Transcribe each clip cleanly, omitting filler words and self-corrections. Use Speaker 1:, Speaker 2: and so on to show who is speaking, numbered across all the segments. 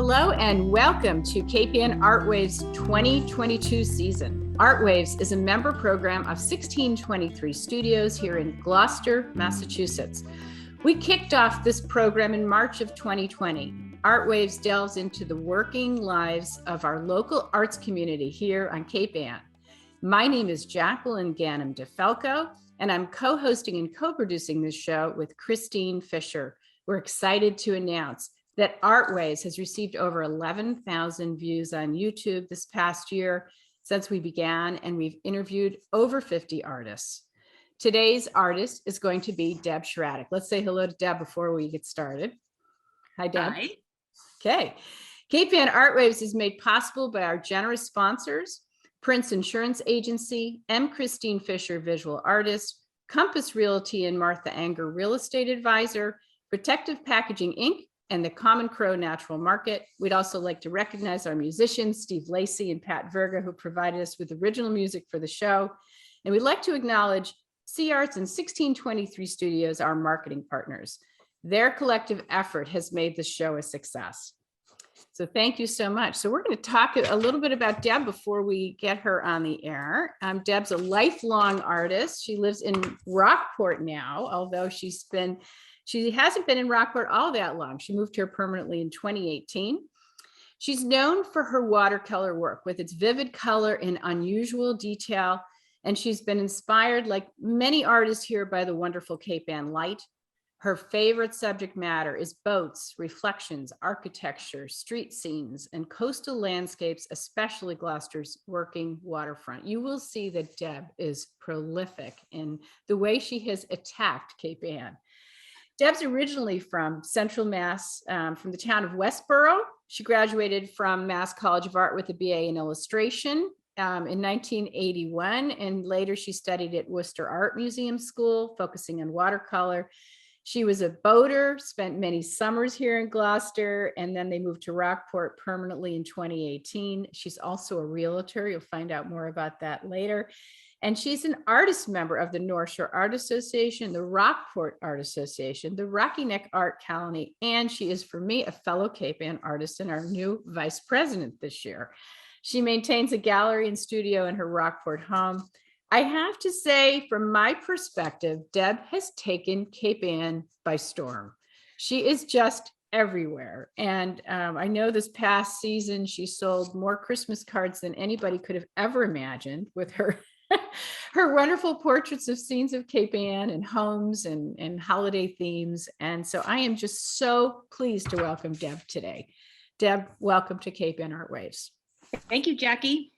Speaker 1: Hello and welcome to KPN ARTWaves 2022 season. ARTWaves is a member program of 1623 studios here in Gloucester, Massachusetts. We kicked off this program in March of 2020. ARTWaves delves into the working lives of our local arts community here on Cape Ann. My name is Jacqueline Ganem DeFalco, and I'm co-hosting and co-producing this show with Christine Fisher. We're excited to announce that ARTWaves has received over 11,000 views on YouTube this past year since we began, and we've interviewed over 50 artists. Today's artist is going to be Deb Schradieck. Let's say hello to Deb before we get started. Hi, Deb.
Speaker 2: Hi.
Speaker 1: Okay. KPN ARTWaves is made possible by our generous sponsors, Prince Insurance Agency, M. Christine Fisher, visual artist, Compass Realty and Martha Anger, real estate advisor, Protective Packaging, Inc., and the Common Crow Natural Market. We'd also like to recognize our musicians, Steve Lacey and Pat Verga, who provided us with original music for the show. And we'd like to acknowledge C-Arts and 1623 Studios, our marketing partners. Their collective effort has made this show a success. So thank you so much. So we're going to talk a little bit about Deb before we get her on the air. Deb's a lifelong artist. She lives in Rockport now, although she hasn't been in Rockport all that long. She moved here permanently in 2018. She's known for her watercolor work with its vivid color and unusual detail. And she's been inspired, like many artists here, by the wonderful Cape Ann light. Her favorite subject matter is boats, reflections, architecture, street scenes, and coastal landscapes, especially Gloucester's working waterfront. You will see that Deb is prolific in the way she has attacked Cape Ann. Deb's originally from Central Mass, from the town of Westboro. She graduated from Mass College of Art with a BA in illustration in 1981, and later she studied at Worcester Art Museum School, focusing on watercolor. She was a boater, spent many summers here in Gloucester, and then they moved to Rockport permanently in 2018. She's also a realtor. You'll find out more about that later. And she's an artist member of the North Shore Art Association, the Rockport Art Association, the Rocky Neck Art Colony, and she is, for me, a fellow Cape Ann artist and our new vice president this year. She maintains a gallery and studio in her Rockport home. I have to say, from my perspective, Deb has taken Cape Ann by storm. She is just everywhere. And I know this past season, she sold more Christmas cards than anybody could have ever imagined with her her wonderful portraits of scenes of Cape Ann and homes and holiday themes. And so I am just so pleased to welcome Deb today. Deb, welcome to Cape Ann ARTWaves.
Speaker 2: Thank you, Jackie.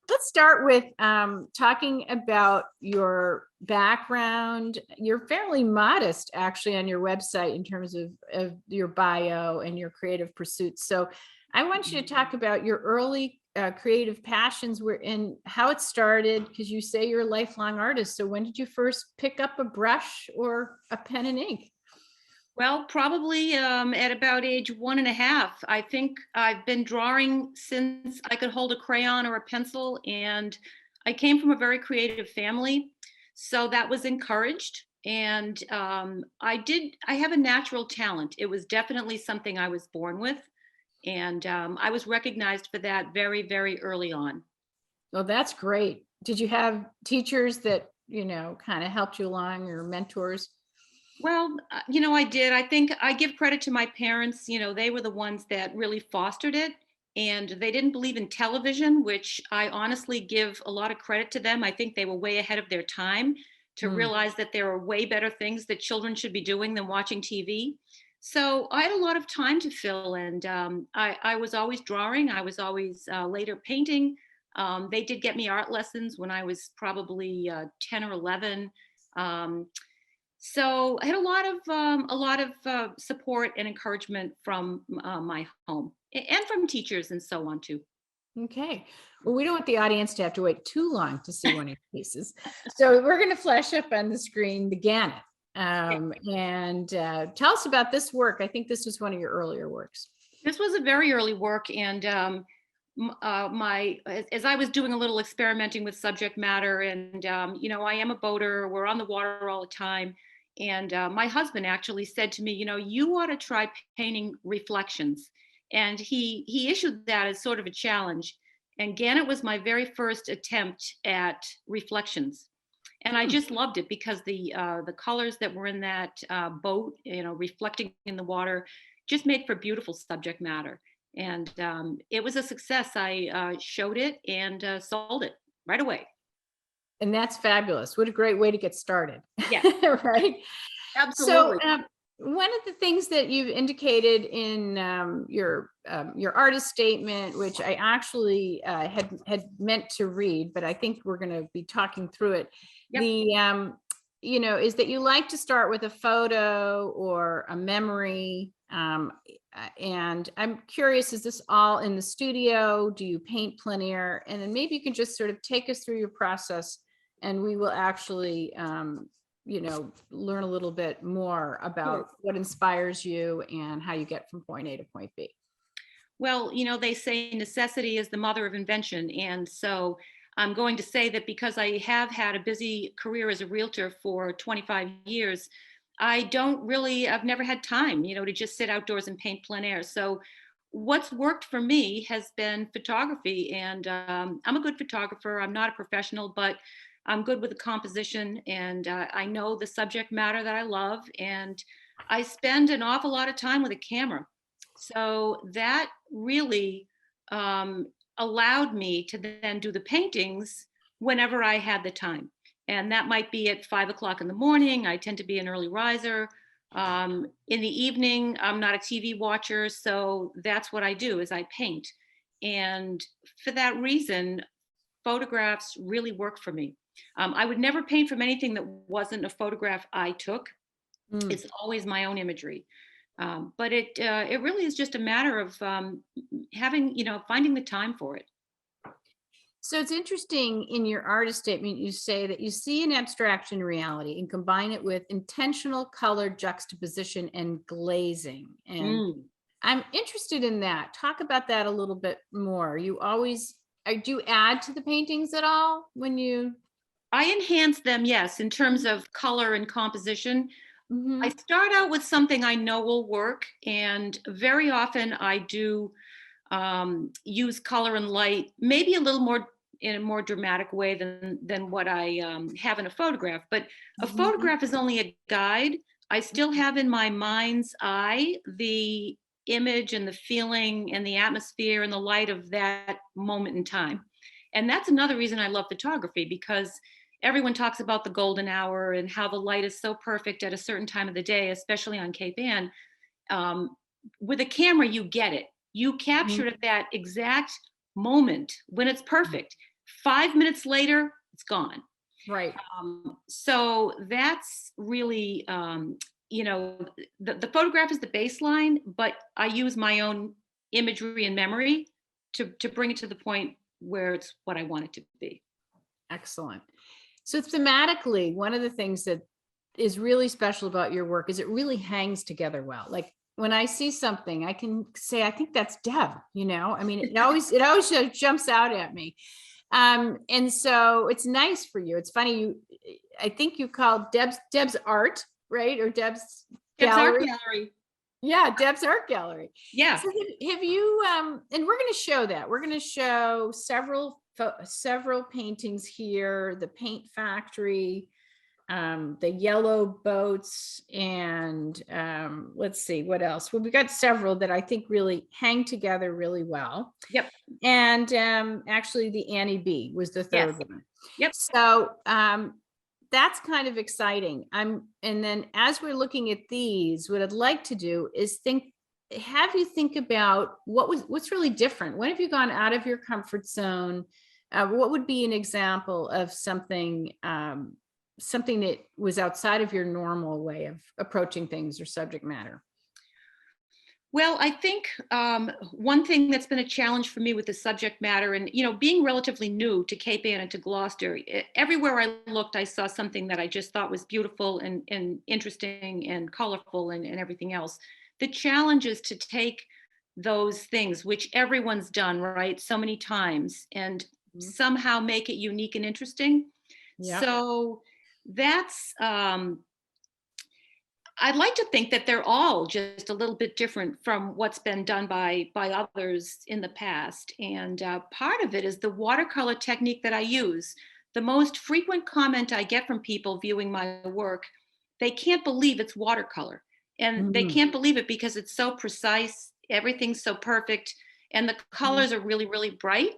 Speaker 1: Let's start with talking about your background. You're fairly modest, actually, on your website in terms of your bio and your creative pursuits. So I want you to talk about your early creative passions and how it started, because you say you're a lifelong artist. So when did you first pick up a brush or a pen and ink?
Speaker 2: Well, probably at about age 1.5. I think I've been drawing since I could hold a crayon or a pencil, and I came from a very creative family, so that was encouraged. And I have a natural talent. It was definitely something I was born with. And I was recognized for that very, very early on.
Speaker 1: Well, that's great. Did you have teachers that, kind of helped you along, or mentors?
Speaker 2: Well, I did. I think I give credit to my parents. They were the ones that really fostered it. And they didn't believe in television, which I honestly give a lot of credit to them. I think they were way ahead of their time to realize that there are way better things that children should be doing than watching TV. So I had a lot of time to fill, and I was always drawing. I was always later painting. They did get me art lessons when I was probably 10 or 11. So I had a lot of support and encouragement from my home and from teachers and so on too.
Speaker 1: Okay. Well, we don't want the audience to have to wait too long to see one of your pieces. So we're going to flash up on the screen the Gannett. And tell us about this work. I think this was one of your earlier works.
Speaker 2: This was a very early work, and as I was doing a little experimenting with subject matter, and I am a boater. We're on the water all the time, and my husband actually said to me, you ought to try painting reflections. And he issued that as sort of a challenge. And Gannett was my very first attempt at reflections. And I
Speaker 1: Hmm.
Speaker 2: just loved it because the colors that were in that boat, reflecting in the water, just made for beautiful subject matter. And it was a success. I showed it and sold it right away.
Speaker 1: And that's fabulous. What a great way to get started,
Speaker 2: Yes,
Speaker 1: right? So,
Speaker 2: absolutely.
Speaker 1: one of the things that you've indicated in your artist statement, which I actually had meant to read, but I think we're going to be talking through it.
Speaker 2: Yep.
Speaker 1: The is that you like to start with a photo or a memory. And I'm curious, is this all in the studio? Do you paint plein air? And then maybe you can just sort of take us through your process, and we will actually learn a little bit more about what inspires you and how you get from point A to point B.
Speaker 2: Well, they say necessity is the mother of invention. And so I'm going to say that because I have had a busy career as a realtor for 25 years, I've never had time, to just sit outdoors and paint plein air. So what's worked for me has been photography. And I'm a good photographer. I'm not a professional, but I'm good with the composition. And I know the subject matter that I love. And I spend an awful lot of time with a camera. So that really allowed me to then do the paintings whenever I had the time. And that might be at 5 o'clock in the morning. I tend to be an early riser. In the evening, I'm not a TV watcher. So that's what I do is I paint. And for that reason, photographs really work for me. I would never paint from anything that wasn't a photograph I took.
Speaker 1: Mm.
Speaker 2: It's always my own imagery. But it really is just a matter of finding the time for it.
Speaker 1: So it's interesting, in your artist statement, you say that you see an abstraction reality and combine it with intentional color juxtaposition and glazing. And
Speaker 2: Mm.
Speaker 1: I'm interested in that. Talk about that a little bit more. Do you add to the paintings at all when you?
Speaker 2: I enhance them, yes, in terms of color and composition. I
Speaker 1: Mhm.
Speaker 2: start out with something I know will work, and very often I do use color and light, maybe a little more in a more dramatic way than what I have in a photograph. But a
Speaker 1: Mhm.
Speaker 2: photograph is only a guide. I still have in my mind's eye the image and the feeling and the atmosphere and the light of that moment in time. And that's another reason I love photography, because everyone talks about the golden hour and how the light is so perfect at a certain time of the day, especially on Cape Ann. Um, with a camera, you get it. You capture
Speaker 1: Mhm.
Speaker 2: it at that exact moment when it's perfect. 5 minutes later, it's gone.
Speaker 1: Right.
Speaker 2: So that's really, the photograph is the baseline, but I use my own imagery and memory to bring it to the point where it's what I want it to be.
Speaker 1: Excellent. So thematically, one of the things that is really special about your work is it really hangs together well. Like when I see something, I can say, I think that's Deb, I mean, it always jumps out at me. And so it's nice for you. It's funny, I think you called Deb's art, right? Or Deb's
Speaker 2: Deb's Art
Speaker 1: gallery.
Speaker 2: Gallery.
Speaker 1: Yeah, Deb's art gallery.
Speaker 2: Yeah.
Speaker 1: So have you and we're going to show that. We're going to show several paintings here, the paint factory, the yellow boats, and let's see what else. Well, we got several that I think really hang together really well.
Speaker 2: Yep.
Speaker 1: And actually the Annie B was the
Speaker 2: Yes.
Speaker 1: third one.
Speaker 2: Yep.
Speaker 1: So that's kind of exciting. And then as we're looking at these, what I'd like to do is have you think about what's really different. When have you gone out of your comfort zone? What would be an example of something that was outside of your normal way of approaching things or subject matter?
Speaker 2: Well, I think one thing that's been a challenge for me with the subject matter, and being relatively new to Cape Ann and to Gloucester, everywhere I looked, I saw something that I just thought was beautiful and interesting and colorful and everything else. The challenge is to take those things, which everyone's done, right, so many times, and
Speaker 1: Mhm.
Speaker 2: somehow make it unique and interesting.
Speaker 1: Yeah.
Speaker 2: So that's I'd like to think that they're all just a little bit different from what's been done by others in the past. And part of it is the watercolor technique that I use. The most frequent comment I get from people viewing my work, they can't believe it's watercolor. And they
Speaker 1: Mhm.
Speaker 2: can't believe it because it's so precise, everything's so perfect, and the
Speaker 1: Mhm.
Speaker 2: colors are really, really bright.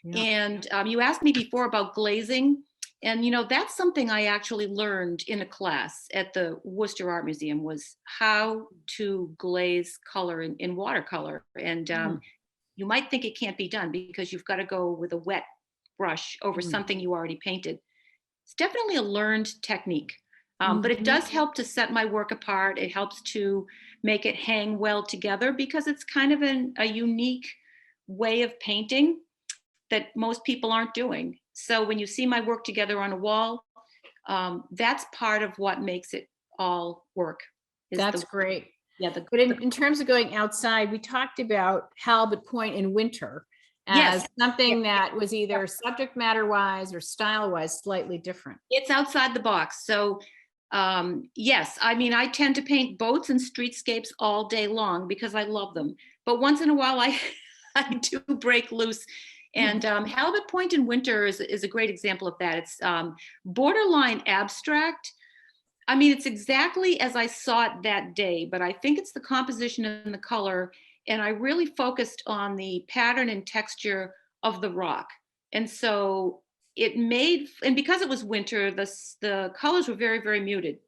Speaker 1: Yeah.
Speaker 2: And you asked me before about glazing. And that's something I actually learned in a class at the Worcester Art Museum, was how to glaze color in watercolor. And
Speaker 1: Mm,
Speaker 2: you might think it can't be done because you've got to go with a wet brush over
Speaker 1: mm,
Speaker 2: something you already painted. It's definitely a learned technique, but it
Speaker 1: mhm.
Speaker 2: does help to set my work apart. It helps to make it hang well together because it's kind of a unique way of painting that most people aren't doing. So when you see my work together on a wall, that's part of what makes it all work. Is
Speaker 1: That's
Speaker 2: the
Speaker 1: great.
Speaker 2: yeah the,
Speaker 1: But
Speaker 2: the
Speaker 1: in terms of going outside, we talked about Halibut Point in winter
Speaker 2: yes,
Speaker 1: as
Speaker 2: yeah,
Speaker 1: something that was
Speaker 2: yeah.
Speaker 1: either subject matter wise or style wise slightly different.
Speaker 2: It's outside the box. So yes, I mean I tend to paint boats and streetscapes all day long because I love them. But once in a while, I I do break loose. And Halibut Point in winter is a great example of that. It's borderline abstract. I mean, it's exactly as I saw it that day, but I think it's the composition and the color. And I really focused on the pattern and texture of the rock. And so it made, and because it was winter, the colors were very, very muted.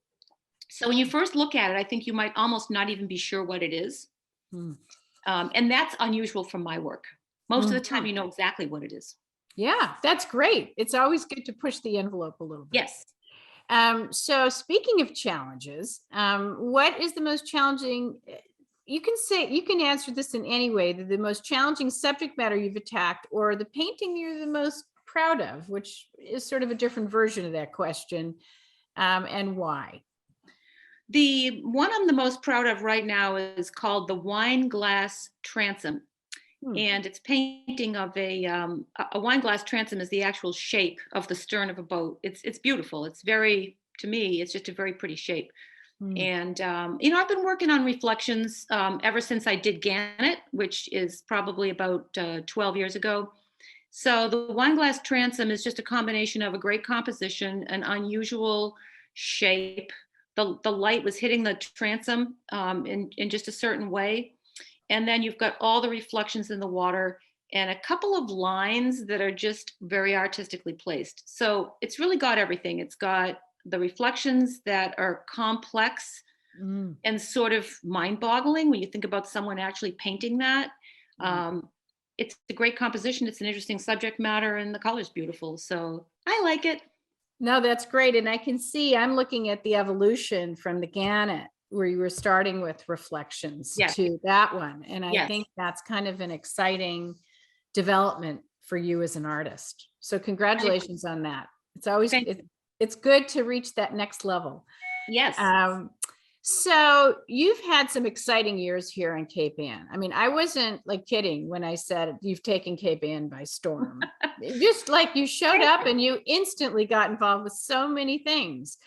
Speaker 2: So when you first look at it, I think you might almost not even be sure what it is.
Speaker 1: Mm.
Speaker 2: And that's unusual from my work. Most of the time,
Speaker 1: Mhm.
Speaker 2: you know exactly what it is.
Speaker 1: Yeah, that's great. It's always good to push the envelope a little bit.
Speaker 2: Yes.
Speaker 1: So speaking of challenges, what is the most challenging? You can say you can answer this in any way. The most challenging subject matter you've attacked, or the painting you're the most proud of, which is sort of a different version of that question, and why?
Speaker 2: The one I'm the most proud of right now is called the Wine Glass Transom.
Speaker 1: Hmm.
Speaker 2: And it's painting of a wine glass transom is the actual shape of the stern of a boat. It's beautiful. It's very, to me, it's just a very pretty shape.
Speaker 1: Hmm.
Speaker 2: And I've been working on reflections ever since I did Gannett, which is probably about 12 years ago. So the wine glass transom is just a combination of a great composition, an unusual shape. The light was hitting the transom in just a certain way. And then you've got all the reflections in the water and a couple of lines that are just very artistically placed. So it's really got everything. It's got the reflections that are complex
Speaker 1: Mm.
Speaker 2: and sort of mind-boggling when you think about someone actually painting that.
Speaker 1: Yeah.
Speaker 2: Um, it's a great composition. It's an interesting subject matter, and the color's beautiful. So I like it.
Speaker 1: No, that's great. And I can see I'm looking at the evolution from the Gannett, where you were starting with reflections,
Speaker 2: Yes,
Speaker 1: to that one. And I
Speaker 2: yes.
Speaker 1: think that's kind of an exciting development for you as an artist. So
Speaker 2: I,
Speaker 1: congratulations on that. It's always
Speaker 2: thank you.
Speaker 1: it's good to reach that next level.
Speaker 2: Yes.
Speaker 1: Um, so you've had some exciting years here in Cape Ann. I mean, I wasn't like kidding when I said you've taken Cape Ann by storm. Just like you showed
Speaker 2: Thank
Speaker 1: up
Speaker 2: you.
Speaker 1: and you instantly got involved with so many things.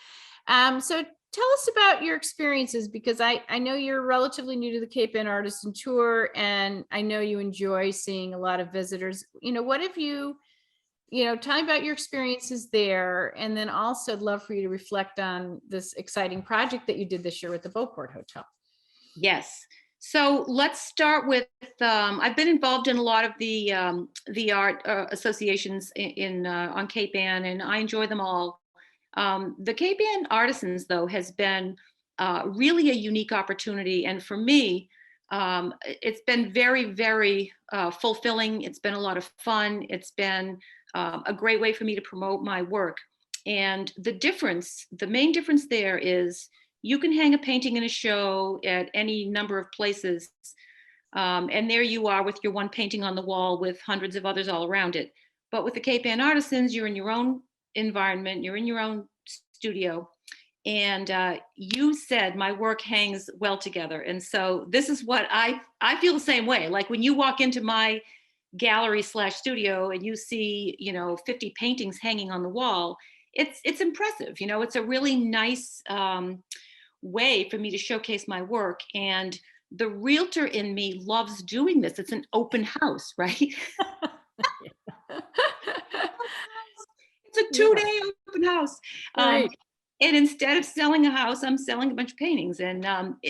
Speaker 1: So tell us about your experiences, because I know you're relatively new to the Cape Ann Artisan Tour, and I know you enjoy seeing a lot of visitors. What have tell me about your experiences there. And then also I'd love for you to reflect on this exciting project that you did this year with the Boatport Hotel.
Speaker 2: Yes. So let's start with. I've been involved in a lot of the art associations on Cape Ann, and I enjoy them all. The Cape Ann Artisans, though, has been really a unique opportunity, and for me, it's been very, very fulfilling. It's been a lot of fun. It's been a great way for me to promote my work. And the main difference there is you can hang a painting in a show at any number of places. And there you are with your one painting on the wall with hundreds of others all around it. But with the Cape Ann Artisans, you're in your own environment, you're in your own studio. And you said my work hangs well together. And so this is what I feel the same way. Like when you walk into my gallery/studio and you see 50 paintings hanging on the wall, it's impressive. It's a really nice way for me to showcase my work. And the realtor in me loves doing this. It's an open house, right? It's a
Speaker 1: Yeah,
Speaker 2: 2-day open house.
Speaker 1: right.
Speaker 2: And instead of selling a house, I'm selling a bunch of paintings. And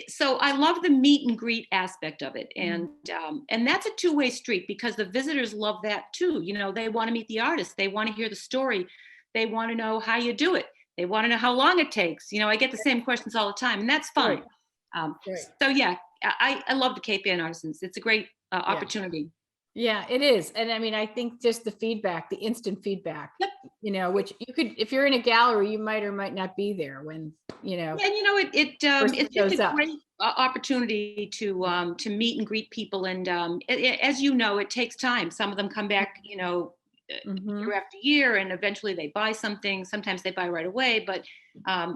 Speaker 2: so I love the meet and greet aspect of it. And that's a two-way street, because the visitors love that too. You know, they want to meet the artist. They want to hear the story. They want to know how you do it. They want to know how long it takes. You know, I get the same questions all the time, and that's fine.
Speaker 1: Right. Right.
Speaker 2: So yeah, I love the Cape Ann Artisans. It's a great
Speaker 1: Yeah.
Speaker 2: opportunity.
Speaker 1: Yeah, it is. And I mean, I think just the feedback, the instant feedback,
Speaker 2: Yep.
Speaker 1: you know, which you could, if you're in a gallery, you might or might not be there when, you know,
Speaker 2: And you know, it's
Speaker 1: person
Speaker 2: just
Speaker 1: goes
Speaker 2: a
Speaker 1: up.
Speaker 2: great opportunity to meet and greet people. And as you know, it takes time. Some of them come back, you know,
Speaker 1: Mhm.
Speaker 2: year after year, and eventually they buy something. Sometimes they buy right away, but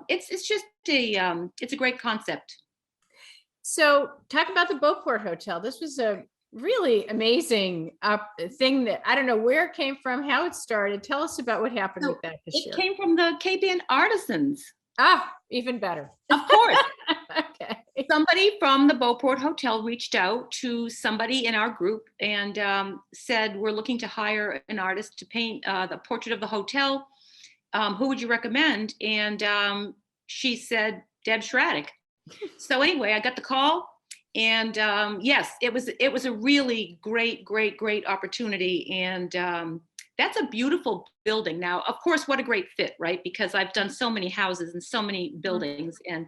Speaker 2: it's just it's a great concept.
Speaker 1: So talk about the Boatport Hotel. This was a really amazing thing that I don't know where it came from, how it started. Tell us about what happened
Speaker 2: So
Speaker 1: with that this
Speaker 2: it
Speaker 1: year.
Speaker 2: came from the Cape Ann Artisans,
Speaker 1: Ah, even better.
Speaker 2: of course.
Speaker 1: Okay.
Speaker 2: Somebody from the Boatport Hotel reached out to somebody in our group and said, "We're looking to hire an artist to paint the portrait of the hotel. Who would you recommend?" And she said, "Deb Schradieck." So anyway, I got the call, and yes, it was a really great opportunity. And that's a beautiful building. Now, of course, what a great fit, right? Because I've done so many houses and so many buildings, and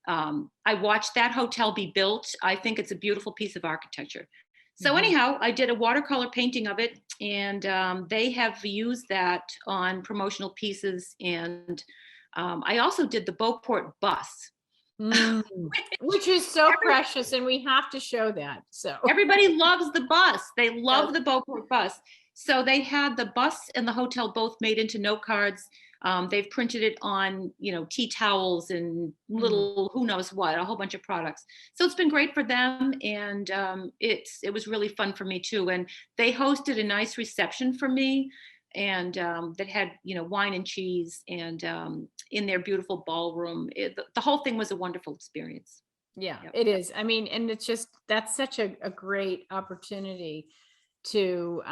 Speaker 2: I watched that hotel be built. I think it's a beautiful piece of architecture. So
Speaker 1: Mhm.
Speaker 2: anyhow, I did a watercolor painting of it, and they have used that on promotional pieces. And I also did the Boatport bus.
Speaker 1: Mm. Which is so precious, and we have to show that. So
Speaker 2: Everybody loves the bus. They
Speaker 1: yes.
Speaker 2: love the Boatport bus. So they had the bus and the hotel both made into note cards. They've printed it on, you know, tea towels and
Speaker 1: Mhm.
Speaker 2: little who knows what, a whole bunch of products. So it's been great for them, and it was really fun for me too. And they hosted a nice reception for me, and that had, you know, wine and cheese, and in their beautiful ballroom. The whole thing was a wonderful experience.
Speaker 1: Yeah,
Speaker 2: Yep.
Speaker 1: it is. I mean, and it's just that's such a great opportunity to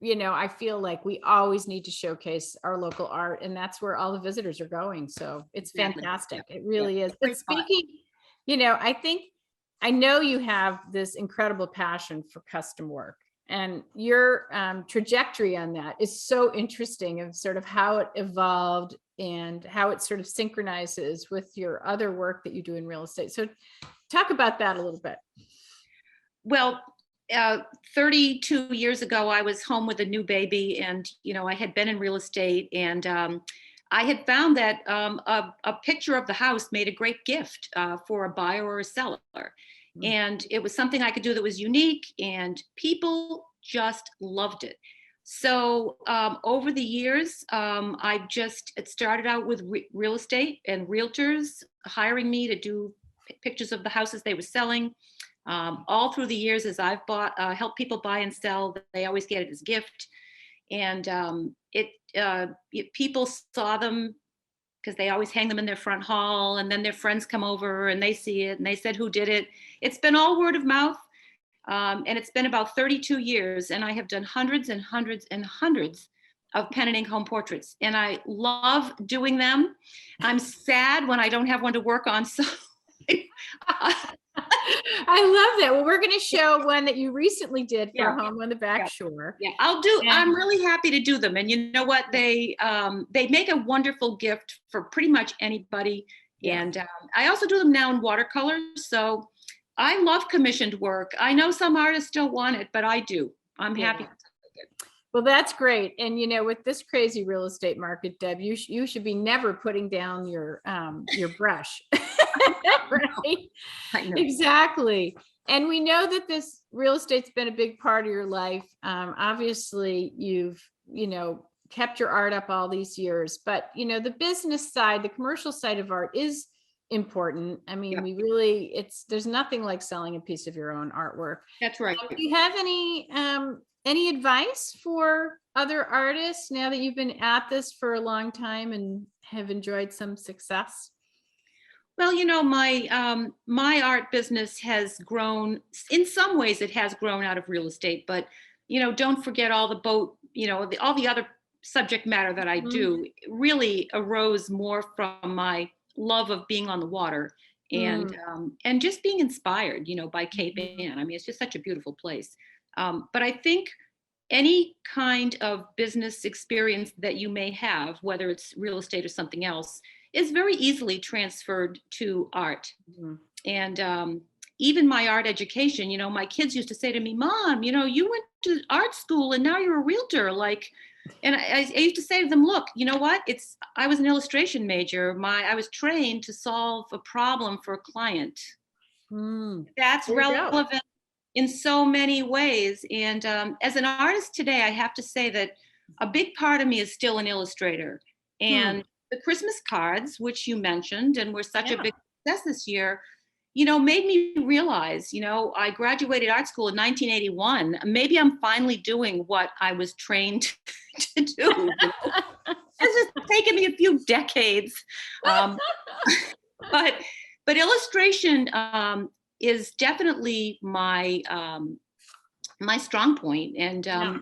Speaker 1: you know, I feel like we always need to showcase our local art, and that's where all the visitors are going. So it's
Speaker 2: Exactly.
Speaker 1: fantastic.
Speaker 2: Yep.
Speaker 1: It
Speaker 2: Yep.
Speaker 1: really is.
Speaker 2: It's a
Speaker 1: But
Speaker 2: great spot.
Speaker 1: speaking, you know, I know you have this incredible passion for custom work, and your trajectory on that is so interesting, of sort of how it evolved and how it sort of synchronizes with your other work that you do in real estate. So talk about that a little bit.
Speaker 2: Well, 32 years ago, I was home with a new baby, and you know, I had been in real estate, and I had found that a picture of the house made a great gift for a buyer or a seller,
Speaker 1: Mm.
Speaker 2: and it was something I could do that was unique, and people just loved it. So over the years, it started out with real estate and realtors hiring me to do pictures of the houses they were selling. All through the years, as I've helped people buy and sell, they always get it as a gift. And people saw them because they always hang them in their front hall, and then their friends come over and they see it and they said, "Who did it?" It's been all word of mouth. And it's been about 32 years, and I have done hundreds and hundreds and hundreds of pen and ink home portraits, and I love doing them. I'm sad when I don't have one to work on, so
Speaker 1: I love that. Well, we're going to show one that you recently did for
Speaker 2: yeah,
Speaker 1: a home on the back
Speaker 2: yeah,
Speaker 1: shore.
Speaker 2: yeah.
Speaker 1: And
Speaker 2: I'm really happy to do them, and you know what? They make a wonderful gift for pretty much anybody.
Speaker 1: yeah,
Speaker 2: And I also do them now in watercolors, so I love commissioned work. I know some artists don't want it, but I do. I'm
Speaker 1: yeah.
Speaker 2: happy.
Speaker 1: Well, that's great. And you know, with this crazy real estate market, Deb, you should be never putting down your brush. Right?
Speaker 2: I know.
Speaker 1: Exactly. And we know that this real estate's been a big part of your life. Obviously, you've, you know, kept your art up all these years, but you know, the business side, the commercial side of art is important. I mean,
Speaker 2: Yep,
Speaker 1: we really, there's nothing like selling a piece of your own artwork.
Speaker 2: that's right.
Speaker 1: Do you have any advice for other artists now that you've been at this for a long time and have enjoyed some success?
Speaker 2: Well, my art business has grown. In some ways, it has grown out of real estate, but don't forget all the boat, all the other subject matter that I
Speaker 1: Mhm.
Speaker 2: do really arose more from my love of being on the water
Speaker 1: Mm,
Speaker 2: and just being inspired, by Cape
Speaker 1: mhm.
Speaker 2: Ann. I mean, it's just such a beautiful place. But I think any kind of business experience that you may have, whether it's real estate or something else, is very easily transferred to art.
Speaker 1: Mhm.
Speaker 2: And even my art education, my kids used to say to me, Mom, you went to art school and now you're a realtor. And I used to say to them, look, you know what? I was an illustration major. I was trained to solve a problem for a client.
Speaker 1: Mm.
Speaker 2: That's
Speaker 1: There you go.
Speaker 2: relevant in so many ways. And as an artist today, I have to say that a big part of me is still an illustrator.
Speaker 1: Hmm.
Speaker 2: And the Christmas cards, which you mentioned and were such a
Speaker 1: Yeah.
Speaker 2: big success this year, made me realize, I graduated art school in 1981. Maybe I'm finally doing what I was trained to do. It's just taken me a few decades. Um, but illustration is definitely my strong point. And
Speaker 1: Yeah.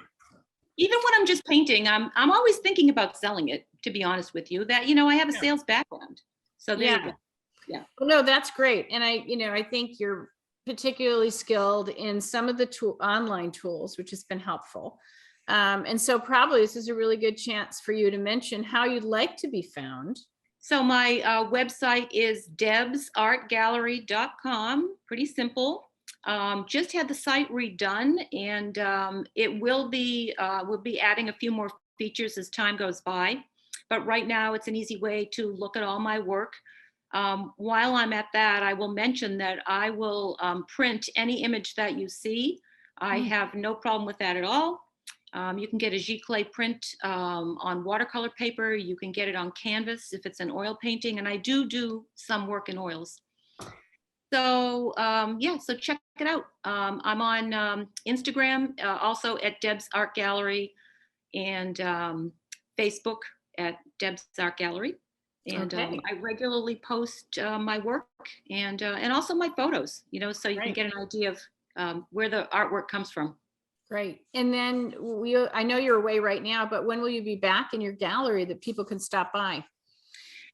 Speaker 2: even when I'm just painting, I'm always thinking about selling it. To be honest with you, that I have a
Speaker 1: Yeah.
Speaker 2: sales background. So there you
Speaker 1: Yeah.
Speaker 2: go. Yeah.
Speaker 1: Well, no, that's great. And I think you're particularly skilled in some of the online tools, which has been helpful. And so probably this is a really good chance for you to mention how you'd like to be found.
Speaker 2: So my website is debsartgallery.com. Pretty simple. Just had the site redone, and it will be we'll be adding a few more features as time goes by. But right now, it's an easy way to look at all my work. While I'm at that, I will mention that I will print any image that you see. I
Speaker 1: Mm.
Speaker 2: have no problem with that at all. You can get a giclée print on watercolor paper. You can get it on canvas if it's an oil painting, and I do some work in oils. So yeah, so check it out. I'm on Instagram, also at Deb's Art Gallery, and Facebook at Deb's Art Gallery. And
Speaker 1: Okay,
Speaker 2: I regularly post my work and also my photos, so you can
Speaker 1: great,
Speaker 2: get an idea of where the artwork comes from.
Speaker 1: great. And then I know you're away right now, but when will you be back in your gallery that people can stop by?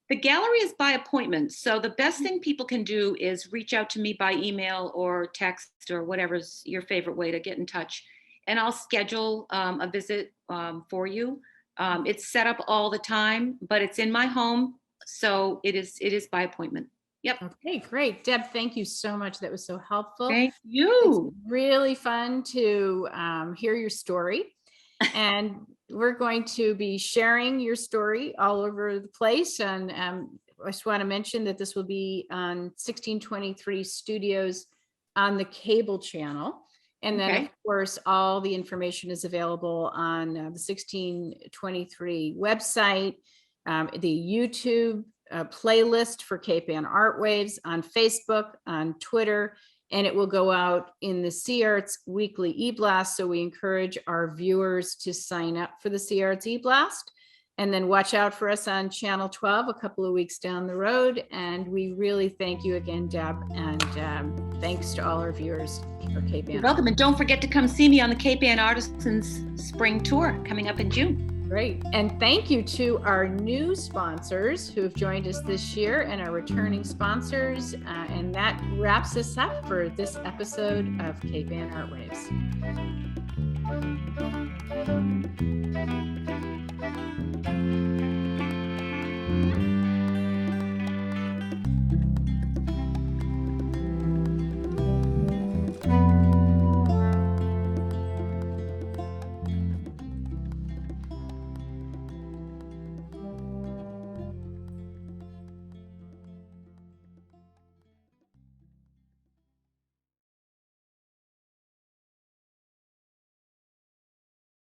Speaker 2: The gallery is by appointment. So the best thing people can do is reach out to me by email or text or whatever's your favorite way to get in touch. And I'll schedule a visit for you. It's set up all the time, but it's in my home. So it is by appointment. Yep.
Speaker 1: Okay, great. Deb, thank you so much. That was so helpful.
Speaker 2: Thank
Speaker 1: It's
Speaker 2: you.
Speaker 1: really fun to hear your story. And we're going to be sharing your story all over the place. And I just want to mention that this will be on 1623 Studios on the cable channel. And then, of
Speaker 2: Okay.
Speaker 1: course, all the information is available on the 1623 website, the YouTube playlist for Cape Ann ARTWaves, on Facebook, on Twitter, and it will go out in the CArts weekly e-blast. So we encourage our viewers to sign up for the CArts e-blast, and then watch out for us on channel 12 a couple of weeks down the road. And we really thank you again, Deb, and thanks to all our viewers for Cape Ann.
Speaker 2: You're welcome. And don't forget to come see me on the Cape Ann Artisans Spring Tour coming up in June.
Speaker 1: Great. And thank you to our new sponsors who have joined us this year and our returning sponsors. And that wraps us up for this episode of Cape Ann ARTWaves.